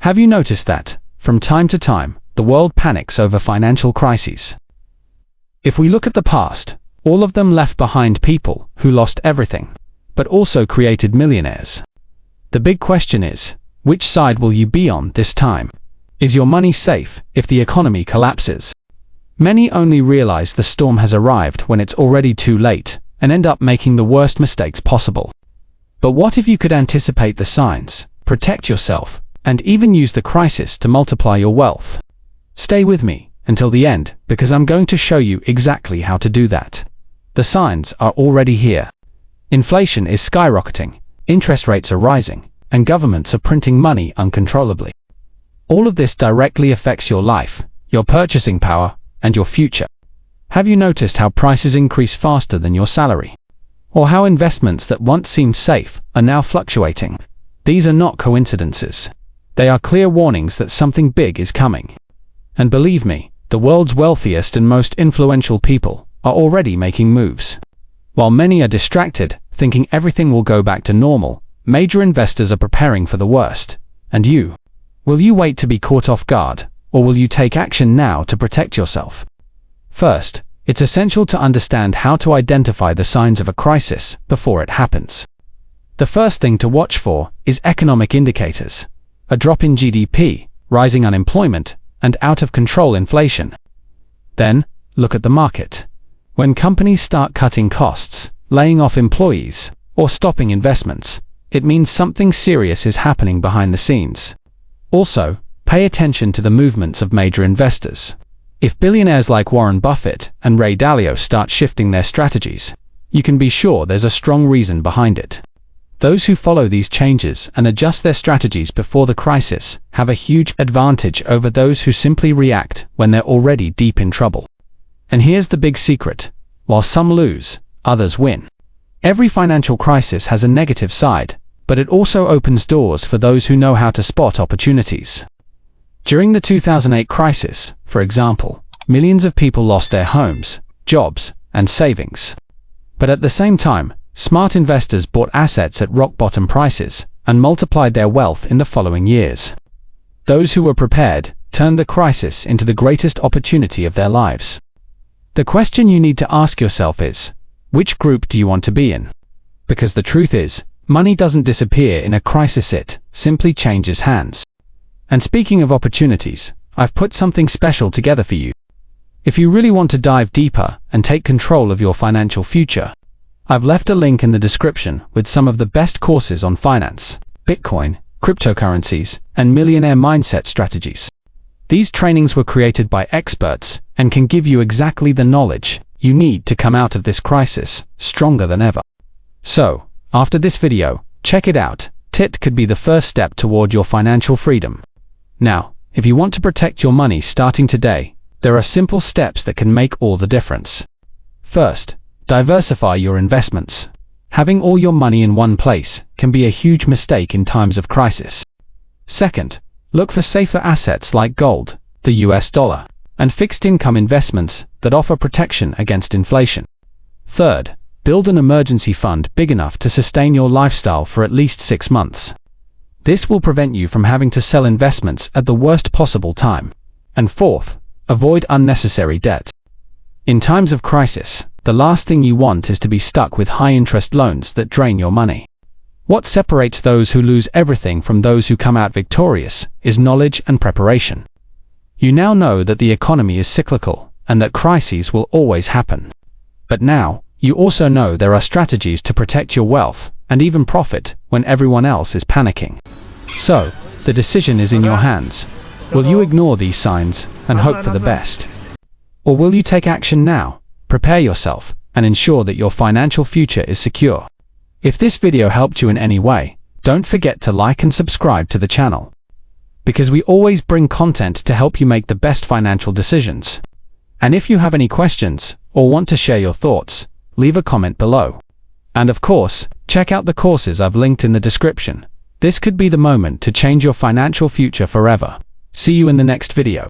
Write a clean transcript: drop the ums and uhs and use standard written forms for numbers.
Have you noticed that, from time to time, the world panics over financial crises? If we look at the past, all of them left behind people who lost everything, but also created millionaires. The big question is, which side will you be on this time? Is your money safe if the economy collapses? Many only realize the storm has arrived when it's already too late, and end up making the worst mistakes possible. But what if you could anticipate the signs, protect yourself, and even use the crisis to multiply your wealth? Stay with me until the end, because I'm going to show you exactly how to do that. The signs are already here. Inflation is skyrocketing, interest rates are rising, and governments are printing money uncontrollably. All of this directly affects your life, your purchasing power, and your future. Have you noticed how prices increase faster than your salary? Or how investments that once seemed safe are now fluctuating? These are not coincidences. They are clear warnings that something big is coming. And believe me, the world's wealthiest and most influential people are already making moves. While many are distracted, thinking everything will go back to normal, major investors are preparing for the worst. And you? Will you wait to be caught off guard, or will you take action now to protect yourself? First, it's essential to understand how to identify the signs of a crisis before it happens. The first thing to watch for is economic indicators. A drop in GDP, rising unemployment, and out-of-control inflation. Then, look at the market. When companies start cutting costs, laying off employees, or stopping investments, it means something serious is happening behind the scenes. Also, pay attention to the movements of major investors. If billionaires like Warren Buffett and Ray Dalio start shifting their strategies, you can be sure there's a strong reason behind it. Those who follow these changes and adjust their strategies before the crisis have a huge advantage over those who simply react when they're already deep in trouble. And here's the big secret. While some lose, others win. Every financial crisis has a negative side, but it also opens doors for those who know how to spot opportunities. During the 2008 crisis, for example, millions of people lost their homes, jobs, and savings. But at the same time, smart investors bought assets at rock-bottom prices and multiplied their wealth in the following years. Those who were prepared turned the crisis into the greatest opportunity of their lives. The question you need to ask yourself is, which group do you want to be in? Because the truth is, money doesn't disappear in a crisis, it simply changes hands. And speaking of opportunities, I've put something special together for you. If you really want to dive deeper and take control of your financial future, I've left a link in the description with some of the best courses on finance, Bitcoin, cryptocurrencies, and millionaire mindset strategies. These trainings were created by experts and can give you exactly the knowledge you need to come out of this crisis stronger than ever. So, after this video, check it out. It could be the first step toward your financial freedom. Now, if you want to protect your money starting today, there are simple steps that can make all the difference. First, diversify your investments. Having all your money in one place can be a huge mistake in times of crisis. Second, look for safer assets like gold, the US dollar, and fixed income investments that offer protection against inflation. Third, build an emergency fund big enough to sustain your lifestyle for at least 6 months. This will prevent you from having to sell investments at the worst possible time. And fourth, avoid unnecessary debt. In times of crisis, the last thing you want is to be stuck with high-interest loans that drain your money. What separates those who lose everything from those who come out victorious is knowledge and preparation. You now know that the economy is cyclical and that crises will always happen. But now, you also know there are strategies to protect your wealth and even profit when everyone else is panicking. So, the decision is in your hands. Will you ignore these signs and hope for the best? Or will you take action now, prepare yourself, and ensure that your financial future is secure? If this video helped you in any way, don't forget to like and subscribe to the channel. Because we always bring content to help you make the best financial decisions. And if you have any questions, or want to share your thoughts, leave a comment below. And of course, check out the courses I've linked in the description. This could be the moment to change your financial future forever. See you in the next video.